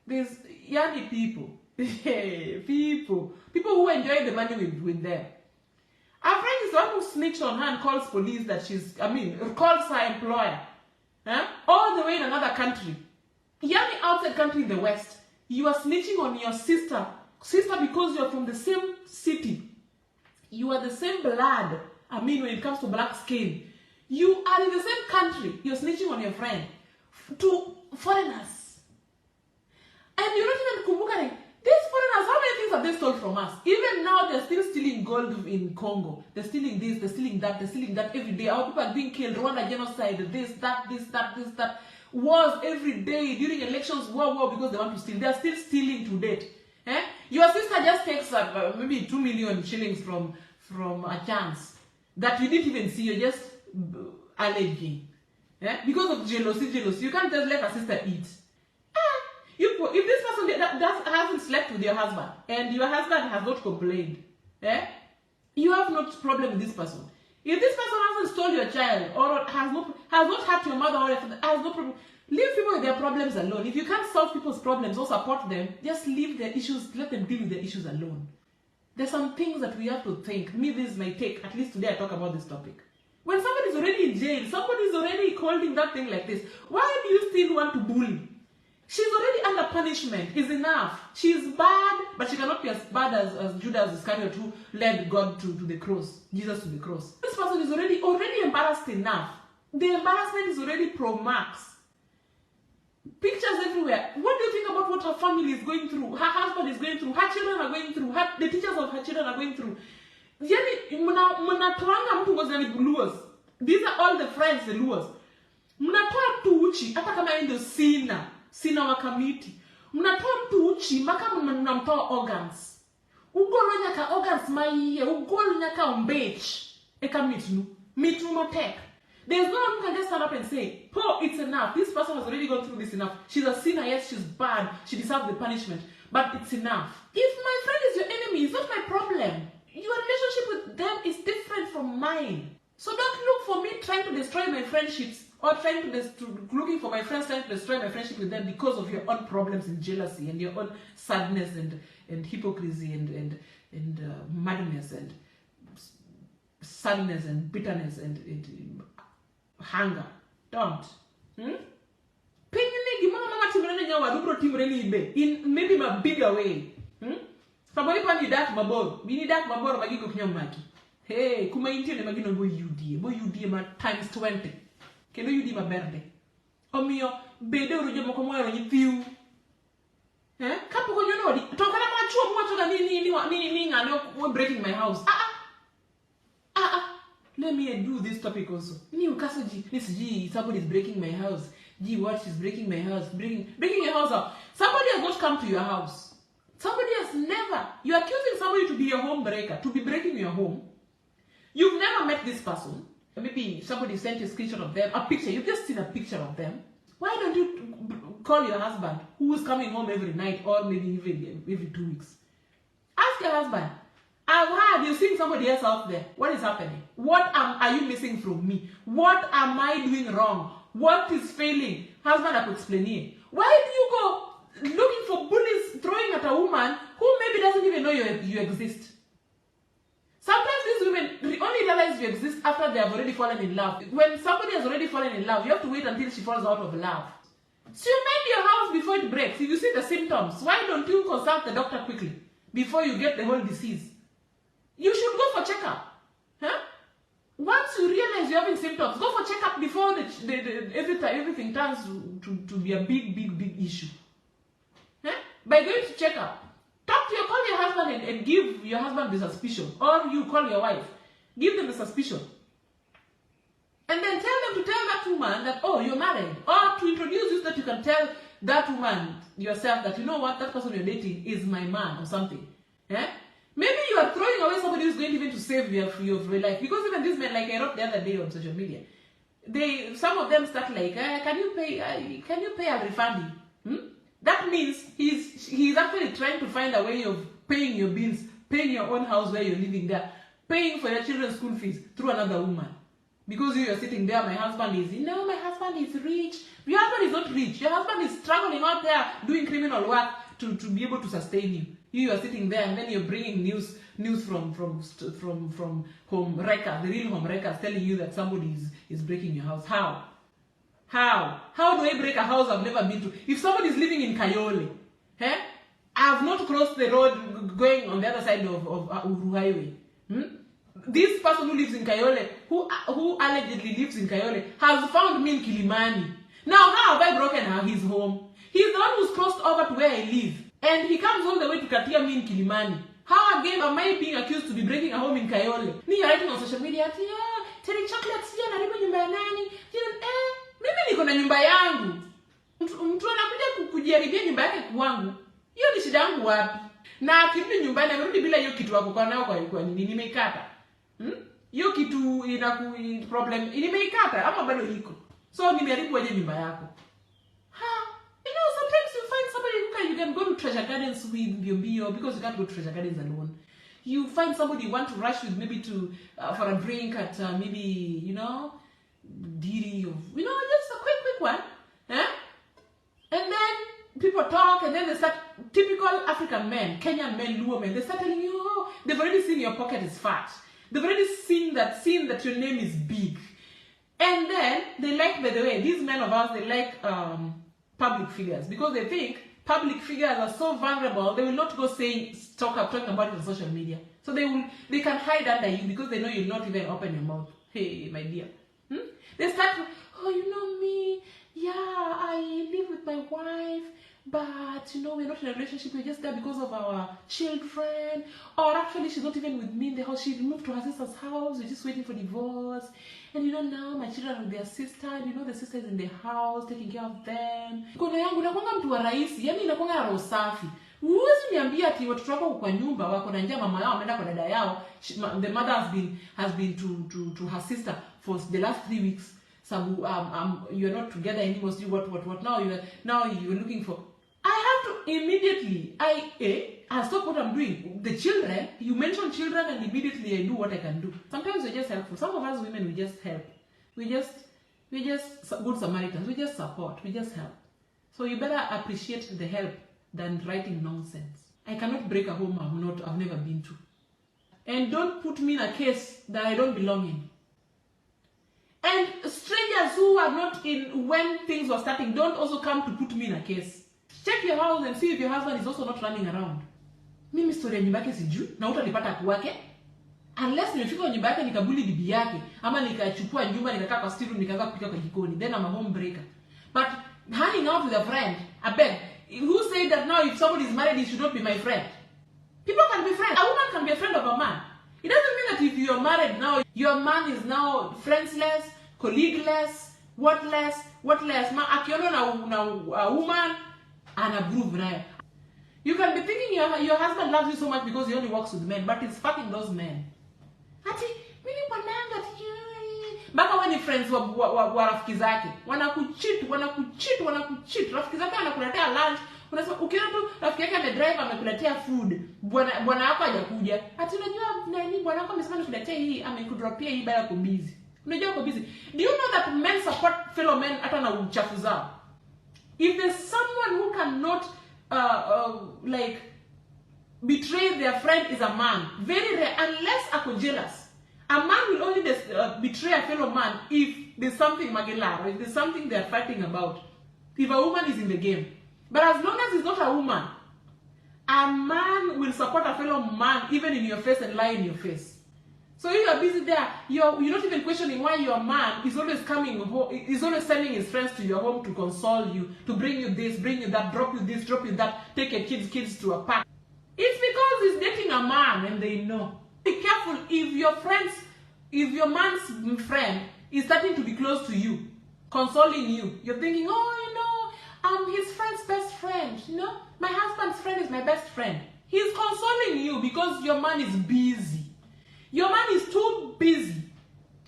there's yani people. People who enjoy the money with them. Our friend is the one who snitched on her and calls police that calls her employer. All the way in another country. Yani outside country in the West. You are snitching on your sister. Sister because you are from the same city. You are the same blood. When it comes to black skin. You are in the same country. You're snitching on your friend. To foreigners. And you're not even kumbuka. These foreigners, how many things have they stolen from us? Even now, they're still stealing gold in Congo. They're stealing this, they're stealing that every day. Our people are being killed, Rwanda genocide, this, that. Wars every day, during elections, war, because they want to steal. They're still stealing to date. Your sister just takes maybe 2 million shillings from a chance that you didn't even see. You're just alleging. Because of jealousy. You can't just let a sister eat. If this person hasn't slept with your husband and your husband has not complained, you have no problem with this person. If this person hasn't stole your child or has not hurt your mother or has no problem, Leave people with their problems alone. If you can't solve people's problems or support them, just leave their issues, let them deal with their issues alone. There's some things that we have to think. Me, this is my take. At least today I talk about this topic. When somebody's already in jail, somebody's already holding that thing like this, why do you still want to bully? She's already under punishment. It's enough. She's bad, but she cannot be as bad as Judas Iscariot, who led God to the cross, Jesus to the cross. This person is already embarrassed enough. The embarrassment is already pro max. Pictures everywhere. What do you think about what her family is going through? Her husband is going through. Her children are going through. The teachers of her children are going through. These are all the friends, the lures. Mnatoa mtu uchi, hata kama ndio sina wakamiti. Mnatoa mtu uchi, maka mnamtoa organs. Ugolo nyaka organs maiye, ugolo nyaka umbech. Eka mitu motek. There's no one who can just stand up and say, oh, it's enough. This person has already gone through this enough. She's a sinner, yes, she's bad. She deserves the punishment. But it's enough. If my friend is your enemy, it's not my problem. Your relationship with them is different from mine. So don't look for me trying to destroy my friendships or looking for my friends trying to destroy my friendship with them because of your own problems and jealousy and your own sadness and hypocrisy and madness and sadness and bitterness and hunger. Don't. In maybe a bigger way. Somebody pan that mabor. Bini that mabor magigo maki. Hey, kuma intine magino bo UD ma times 20. Kendo UD ma berde. Omio bede urujo mokomo ero nyifiu. Kapo ko yonodi. Tokana ma chuo mwacho ga ni ngano breaking my house. Let me do this topic also. Somebody is breaking my house. Gee, what is breaking my house? Breaking your house up. Somebody has not come to your house. Somebody has never. You're accusing somebody to be a home breaker, to be breaking your home. You've never met this person. Maybe somebody sent you a screenshot of them, a picture. You've just seen a picture of them. Why don't you call your husband, who is coming home every night or maybe even every 2 weeks? Ask your husband. I've heard you seeing somebody else out there. What is happening? What are you missing from me? What am I doing wrong? What is failing? Husband, I could explain it. Why do you go looking for bullies throwing at a woman who maybe doesn't even know you exist? Sometimes these women only realize you exist after they have already fallen in love. When somebody has already fallen in love, you have to wait until she falls out of love. So you mend your house before it breaks. If you see the symptoms, why don't you consult the doctor quickly before you get the whole disease? You should go for checkup. Once you realize you're having symptoms, go for checkup before everything turns to be a big issue. By going to checkup, call your husband and give your husband the suspicion, or you call your wife, give them the suspicion, and then tell them to tell that woman that, oh, you're married, or to introduce you so that you can tell that woman yourself that, you know what, that person you're dating is my man or something. Maybe you are throwing away somebody who's going even to save your life. Because even these men, like I wrote the other day on social media, some of them start like, can you pay a refund? That means he's actually trying to find a way of paying your bills, paying your own house where you're living there, paying for your children's school fees through another woman. Because you are sitting there, my husband is rich. Your husband is not rich. Your husband is struggling out there doing criminal work to be able to sustain you. You are sitting there and then you're bringing news from home wreckers, the real home wreckers, telling you that somebody is breaking your house. How? How do I break a house I've never been to? If somebody is living in Kayole, I have not crossed the road going on the other side of Uru Highway. This person who lives in Kayole, who allegedly lives in Kayole, has found me in Kilimani. Now, how have I broken his home? He's the one who's crossed over to where I live. And he comes all the way to Katia me in Kilimani. How again am I being accused to be breaking a home in Kayole? Me, you're writing on social media, telling chocolates, naribu nyumba ya nani? Mimi niko na nyumba yangu. Mtu anakuja kujiharibia nyumba yake kwangu. Hiyo ni shida yangu wapi? Na akirudi nyumbani amerudi bila hiyo kitu wako kwa nao kwa nini nimeikata? Hiyo kitu problem nimeikata ama bado iko. So nimeharibu aje nyumba yako? You know, sometimes you find somebody you can go to treasure gardens with your because you can't go to treasure gardens alone. You find somebody you want to rush with, maybe to for a drink at maybe, Didi, or just a quick one. And then people talk, and then they start, typical African men, Kenyan men, Luo men, they start telling you, oh, they've already seen your pocket is fat. They've already seen that your name is big. And then they like, by the way, these men of ours, they like public figures, because they think public figures are so vulnerable, they will not go talking about it on social media. So they can hide under you because they know you'll not even open your mouth. Hey, my dear. They start, oh, you know me, yeah, I live with my wife, but you know, we're not in a relationship, we're just there because of our children. Or actually, she's not even with me in the house, she moved to her sister's house, we're just waiting for divorce. And you know, now my children are with their sister, and you know, the sister is in the house taking care of them. Kono yangu nakwanga mtu wa rahisi, yani nakwanga roho safi. Huwezi niambia ati watoto wako kwa nyumba wako na njaa, mama yao ameenda kwa dada yao. The mother has been to her sister for the last 3 weeks. So you're not together anymore. So what now you're looking for. I have to immediately I stop what I'm doing. The children, you mention children, and immediately I do what I can do. Sometimes we're just helpful. Some of us women, we just help. We just good Samaritans. We just support. We just help. So you better appreciate the help than writing nonsense. I cannot break a home I've never been to. And don't put me in a case that I don't belong in. And strangers who are not in when things were starting, don't also come to put me in a case. Check your house and see if your husband is also not running around. Mimi story ya nyumba yake sijui, na utanipata kwake. Unless nimefika kwa nyumba yake nikabuli bibi yake, ama nikachukua nyumba nikakaa kwa stiru nikaanza kupika kwa jikoni, then I'm a homebreaker. But hanging out with a friend, I beg. Who said that now if somebody is married, he should not be my friend? People can be friends. A woman can be a friend of a man. It doesn't mean that if you're married now, your man is now friendsless, colleagueless, whatless. Akiona na a woman and a groove nayo. You can be thinking your husband loves you so much because he only works with men, but he's fucking those men. Ati mimi pananga mpaka wewe ni friends wa rafiki zake. Wanakucheat. Rafiki zake anakuletea lunch. Unasema ukiona tu rafiki yake amedrive amekuletea food. Bwana wako hajakuja. Ati unajua nani bwana wako amesema nikuletea hii, amekudropia hii bila kubizi. Unajua uko busy. Do you know that men support fellow men hata na uchafu zao? If there's someone who cannot like betray their friend is a man, very rare, unless ako jealous. A man will only betray a fellow man if there's something magelar, if there's something they're fighting about. If a woman is in the game. But as long as it's not a woman, a man will support a fellow man even in your face and lie in your face. So if you're busy there, you're not even questioning why your man is always coming home, is always sending his friends to your home to console you, to bring you this, bring you that, drop you this, drop you that, take your kids to a park. It's because he's dating a man and they know. Be careful if your man's friend is starting to be close to you, consoling you. You're thinking, oh, you know, I'm his friend's best friend. You know, my husband's friend is my best friend. He's consoling you because your man is busy. Your man is too busy.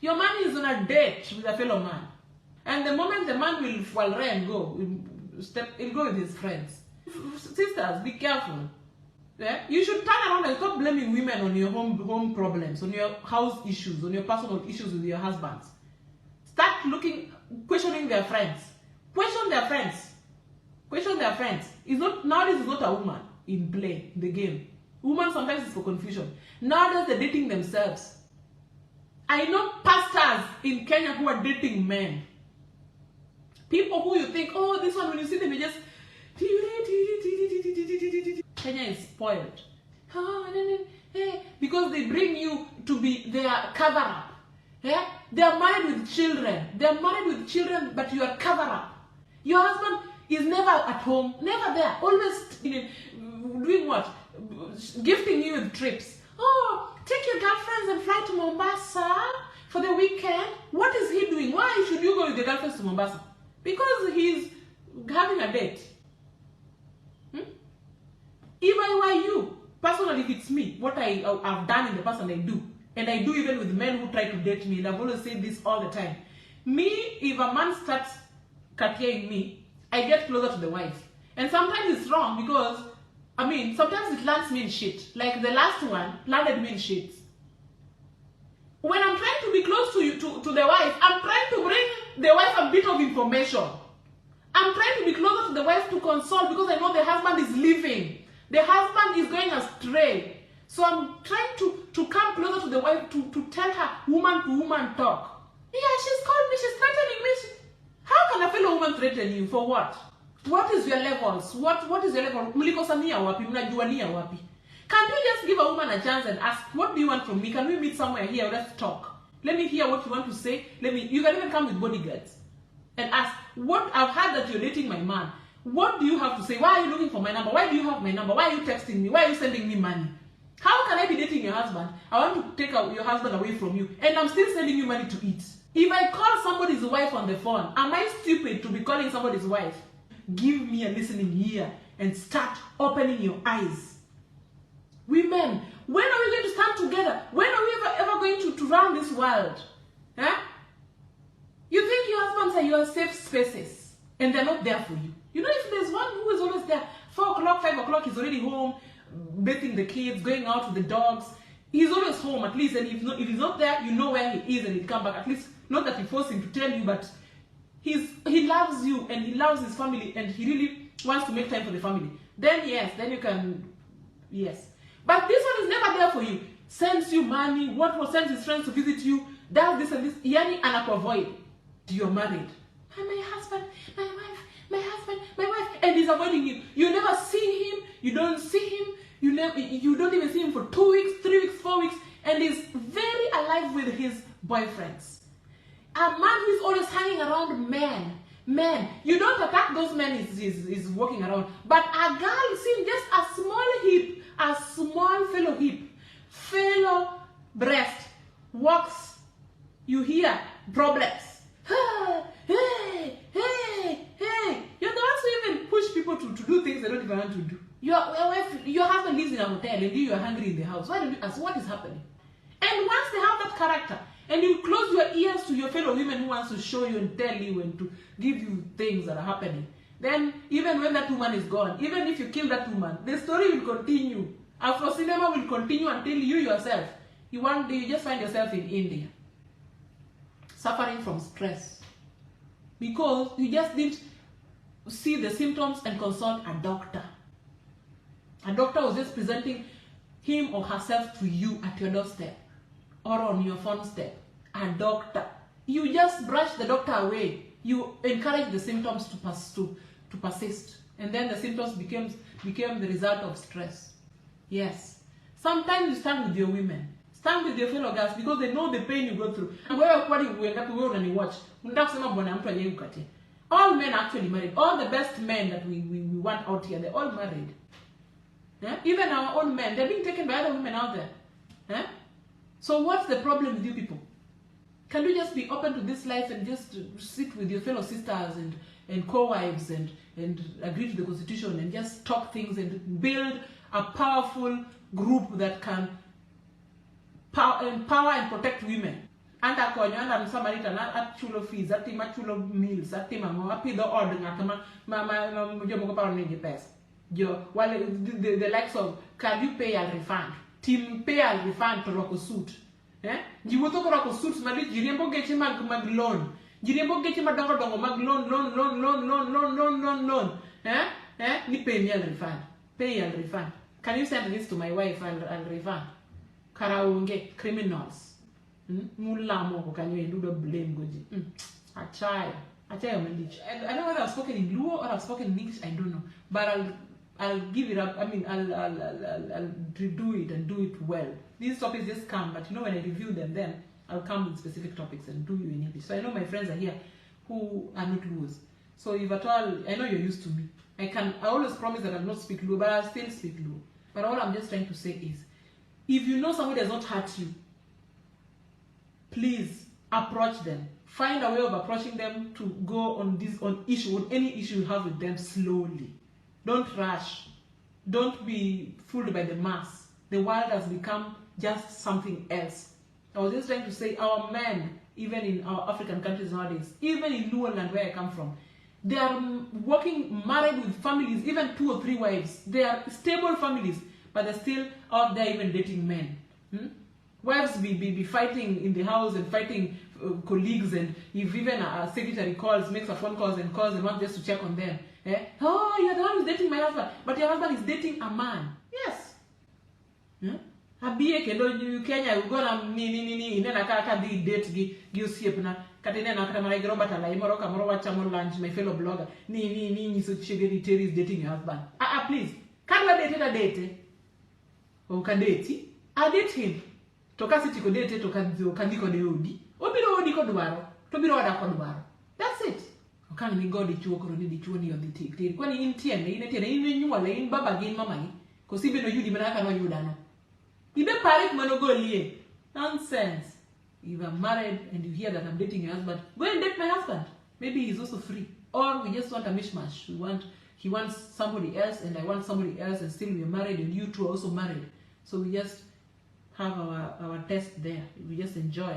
Your man is on a date with a fellow man. And the moment the man will fall and go, he'll go with his friends. Sisters, be careful. Yeah? You should turn around and stop blaming women on your home problems, on your house issues, on your personal issues with your husbands. Start questioning their friends. Question their friends. Nowadays it's not a woman in play, in the game. Women sometimes is for confusion. Nowadays they're dating themselves. I know pastors in Kenya who are dating men. People who you think, oh, this one, when you see them, you just... Kenya is spoiled. Because they bring you to be their cover-up. Yeah? They are married with children. But you are cover-up. Your husband is never at home, never there, always doing what? Gifting you with trips. Oh, take your girlfriends and fly to Mombasa for the weekend. What is he doing? Why should you go with your girlfriends to Mombasa? Because he's having a date. If I were you, personally, if it's me, what I've done in the past and I do even with men who try to date me, and I've always said this all the time. Me, if a man starts carrying me, I get closer to the wife. And sometimes it's wrong because, sometimes it lands me in shit. Like the last one landed me in shit. When I'm trying to be close to the wife, I'm trying to bring the wife a bit of information. I'm trying to be closer to the wife to console because I know the husband is leaving. The husband is going astray. So I'm trying to come closer to the wife to tell her woman to woman talk. Yeah, she's called me, she's threatening me. How can a fellow woman threaten you? For what? What is your levels? What is your level? Mlikosania wapi? Mnajuania wapi? Can you just give a woman a chance and ask, what do you want from me? Can we meet somewhere here? Let's talk. Let me hear what you want to say. You can even come with bodyguards and ask, I've heard that you're dating my man. What do you have to say? Why are you looking for my number? Why do you have my number? Why are you texting me? Why are you sending me money? How can I be dating your husband? I want to take your husband away from you, and I'm still sending you money to eat. If I call somebody's wife on the phone, am I stupid to be calling somebody's wife? Give me a listening ear and start opening your eyes. Women, when are we going to stand together? When are we ever going to run this world? Huh? You think your husbands are your safe spaces, and they're not there for you. You know, if there's one who is always there, 4 o'clock, 5 o'clock, he's already home, bathing the kids, going out with the dogs. He's always home at least, and if he's not there, you know where he is, and he'll come back. At least, not that you force him to tell you, but he loves you, and he loves his family, and he really wants to make time for the family. Then yes, then you can, yes. But this one is never there for you. Sends you money, sends his friends to visit you, does this and this, yani avoid. You're married. My husband, my wife, my husband, my wife, and he's avoiding you. You never see him, you don't see him, you don't even see him for 2 weeks, 3 weeks, 4 weeks, and he's very alive with his boyfriends. A man who is always hanging around men. You don't attack those men is walking around, but a girl seeing just a small hip, a small fellow breast walks, you hear problems. Hey. You're the ones who even push people to do things they don't even want to do. Your husband lives in a hotel and you are hungry in the house. Why don't you ask what is happening? And once they have that character, and you close your ears to your fellow women who wants to show you and tell you and to give you things that are happening, then even when that woman is gone, even if you kill that woman, the story will continue. Afro cinema will continue until you yourself, you just find yourself in India, suffering from stress. Because you just didn't see the symptoms and consult a doctor. A doctor was just presenting him or herself to you at your doorstep or on your phone step. A doctor. You just brush the doctor away. You encourage the symptoms to persist. And then the symptoms became the result of stress. Yes. Sometimes you stand with your women. Stand with your fellow girls because they know the pain you go through. All men are actually married. All the best men that we want out here, they're all married. Yeah? Even our own men, they're being taken by other women out there. Yeah? So what's the problem with you people? Can you just be open to this life and just sit with your fellow sisters and co-wives and agree to the constitution and just talk things and build a powerful group that can empower and protect women? Anda konyo anda msamarita na chulo fees ati chulo meals ati mama apido order ngata jo mo pa ngi pesa jo wale the likes of can you pay a refund team pay a refund to roko suit jiwoto ko roko suit mali jiriembo geche mag loan jiriembo geche madongo mag loan ni pay me a refund. Can you send this to my wife? I'll refund. Karaunge criminals. Mulamo ko kanyo endudo blame goji. Achaya mandichi. I don't know whether I've spoken in Luo or I've spoken in English, I don't know. But I'll give it up. I mean, I'll do it and do it well. These topics just come, but you know when I review them, then I'll come with specific topics and do you in English. So I know my friends are here who are not Luos. So if at all, I know you're used to me. I always promise that I'll not speak Luo, but I'll still speak Luo. But all I'm just trying to say is, if you know somebody does not hurt you, please approach them. Find a way of approaching them to go on any issue you have with them slowly. Don't rush. Don't be fooled by the mass. The world has become just something else. I was just trying to say our men, even in our African countries nowadays, even in Luo land where I come from, they are married with families, even 2 or 3 wives. They are stable families, but they're still out there even dating men. Wives be fighting in the house and fighting colleagues, and if even a secretary makes a phone calls and wants just to check on them. Oh, you're the one who's dating my husband, but your husband is dating a man. Yes. Abie kendo Kenya ugona ni inena kaka di date gi osiepna kata inena kata mara Robert Alai moro kamoro wachamo lunch, my fellow blogger ni nyiso chiege ni Terry is dating your husband. Please, kadwa date o kadeti I date him to kasi tiko date to kandiko de odi obiro odi kodwaro to biro oda kodwaro. That's it. Okang ni God ichuo koro ni dichuo ni odhi tik kwani in tiende in nyuole in baba gi mama gi kosibe no yudi mana kano yudano ibe parik manogolie. Nonsense. If I'm married and you hear that I'm dating your husband, go and date my husband. Maybe he's also free. Or we just want a mishmash. He wants somebody else and I want somebody else, and still we're married and you two are also married. So we just have our test there. We just enjoy,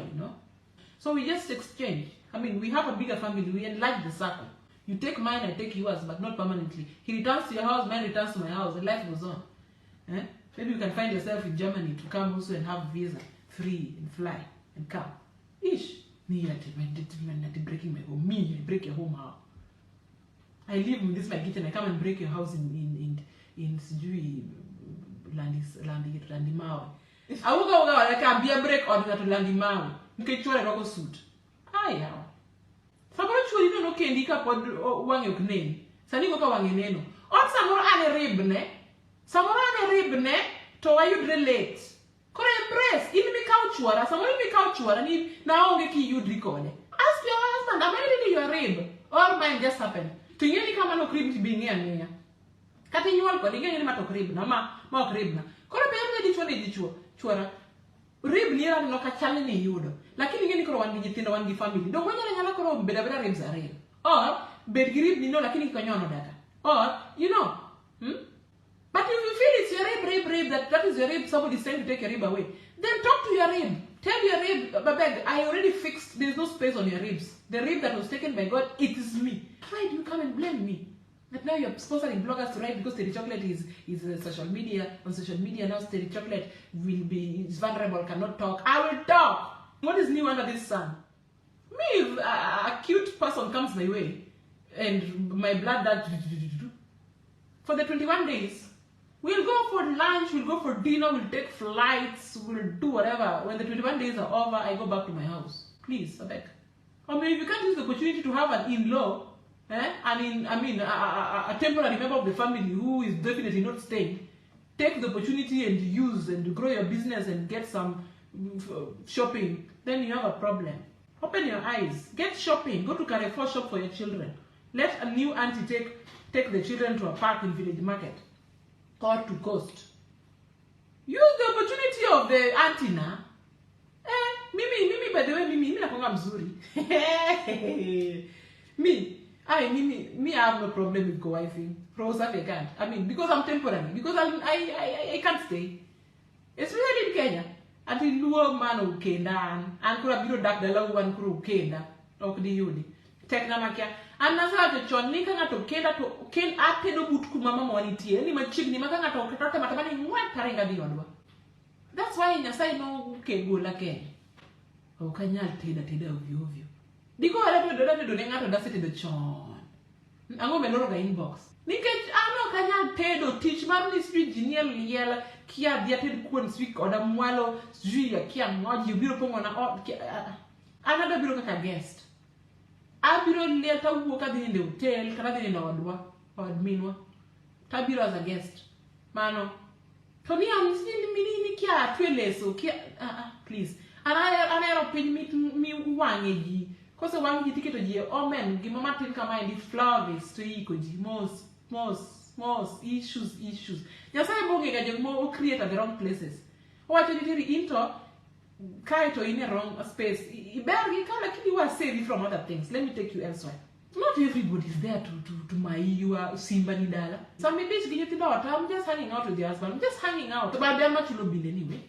So we just exchange. I mean, we have a bigger family. We enlarge the circle. You take mine, I take yours, but not permanently. He returns to your house, mine returns to my house, and life goes on. Maybe you can find yourself in Germany to come also and have visa, free, and fly, and come. Ish. Me, breaking my home. Me, I break your home how? I live in this my kitchen. I come and break your house in Sijui Landi Maui. Awuga like a beer break or to Landi Maui. Okay, chore roko suit. Aya. Saboro churi no okay ndika pod wang yok name. Sani go ka wang neno. On samoro ane ribne. Samoro ane ribne to why you relate. Kore embrace. In mi kauchwara. Samoro mi kauchwara ni na onge ki you record. Ask your husband, am I really your rib? Or mine just happened. Tingeni kama no crib tibingi ania. Kati nyual ko dinga ni mato crib na ma crib na. Kore be di chwara. Rib ni era no ka challenge ni yudo. Lakini ngeni ko wan gi nyithindo wan gi family. Do wanya nyala ko beda ribs are. Or bed grib ni no lakini ko nyono data. Or But if you feel it's your rib, that is your rib, somebody is trying to take your rib away, then talk to your rib. Tell your rib, Babeg, I already fixed, there's no space on your ribs. The rib that was taken by God, it is me. Why do you come and blame me? That now you're sponsoring bloggers to write because Terry Chocolate is social media. On social media now, Terry Chocolate is vulnerable, cannot talk. I will talk. What is new under this sun? Me, if a cute person comes my way and my blood that for the 21 days, we'll go for lunch, we'll go for dinner, we'll take flights, we'll do whatever. When the 21 days are over, I go back to my house. Please, Abek. I mean, if you can't use the opportunity to have an in-law, a temporary member of the family who is definitely not staying, take the opportunity and use and grow your business and get some shopping, then you have a problem. Open your eyes. Get shopping. Go to Carrefour, shop for your children. Let a new auntie take the children to a park in Village Market. Or to Coast. Use the opportunity of the antenna. Mimi, by the way, Mimi nakonga mzuri. Me, I have no problem with co-wifing. Rosa, I can't. I mean, because I'm temporary. Because I can't stay. Especially in Kenya. Until luo man ukenda. And kura biro dak dala uwan kura ukenda. Okdi yudi. Tek na makia. And nasala chon nika nga to kenda to ken ate do butku mama mwani tie. Ni machig ni maka nga to ketote matamani ngwet karenga biyondwa. That's why nyasai no kegula Kenya. Okanyal teda ovyo. Diko wala to do nga to dasete do chon. Ango meloro ga inbox. Nika ano kanyal tedo teach marni street genial yela kia diated kwen swik oda mwalo juya kia ngoji biro pongo na another biro kaka guest. Abiro leta wuoka dhi in the hotel kata dhi na od minwa. Tabiro as a guest. Mano. To ni ni kia tweleso kia please. Anayaro pin mi wange ji. Kose wange tiketo ji men gimama tin kama ndi flowers to iko ji most issues. Nyasai bonge ga jogmo create at the wrong places. Wacho ditiri into kaito in a wrong space. Ibergi kala kidi wa save from other things. Let me take you elsewhere. Not everybody is there to my simba ni dala. Some maybe it's getting about. I'm just hanging out with the husband. I'm just hanging out. But they're not lobbying anyway.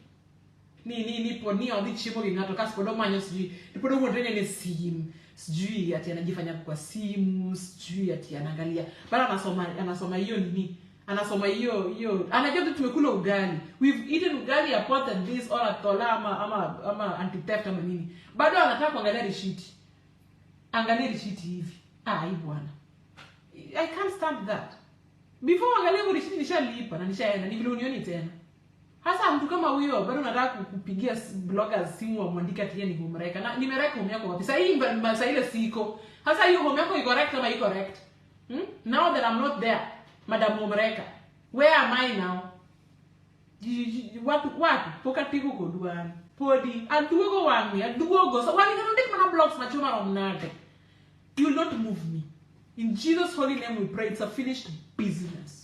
Ni poni on the chipo ingato kasi podo manyo sijui. Podo wondrene ne sim. Sijui ati anajifanya kwa simu, sijui ati anaangalia. Bala anasoma hiyo nini? anasoma hiyo anajua tu tumekula ugali, we've eaten ugali a pot and this or atola ama anti-theft ama nini, bado anataka kuangalia receipt. Angalia receipt hivi, hii bwana, I can't stand that. Before angalia receipt nishalipa na nishaenda, ni vile unioni tena. Hasa mtu kama huyo bado nataka kupigia bloggers simu wa mwandika tia ni kumreka. Na nimereka home yako wapi? Sasa ile siko. Hasa hiyo home yako iko correct ama iko correct? Now that I'm not there, Madam Omreka, where am I now? What? Pokatiku ko duan. Podi, aduogo wangi, aduogo. So wani kanu dik mana blocks na chuma romnate. You will not move me. In Jesus' holy name we pray. It's a finished business.